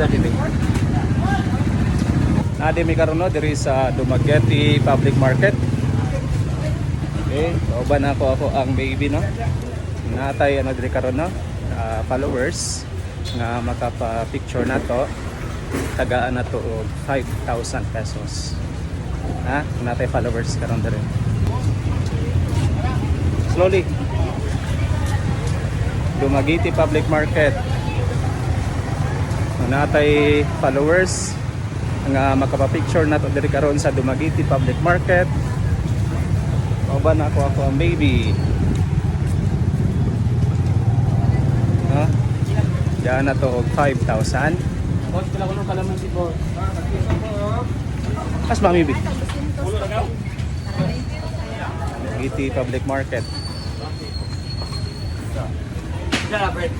dali ni. Nadi mi karon no diri sa Dumaguete Public Market. Okay, kauban ako ang baby no. Natay ano diri karon no, followers nga makapa-picture na to. Tagaan na to og 5,000 pesos. Ha, natay followers karon diri. Slowly. Dumaguete Public Market. Natay followers nga makapa-picture na to diri karon sa Dumaguete Public Market. Kauban ako ang baby. Ha? Diyan na to og 5,000. Boss, pala ko ng kalamansi po. As mami bi. Dumaguete Public Market. Diyan, Fred.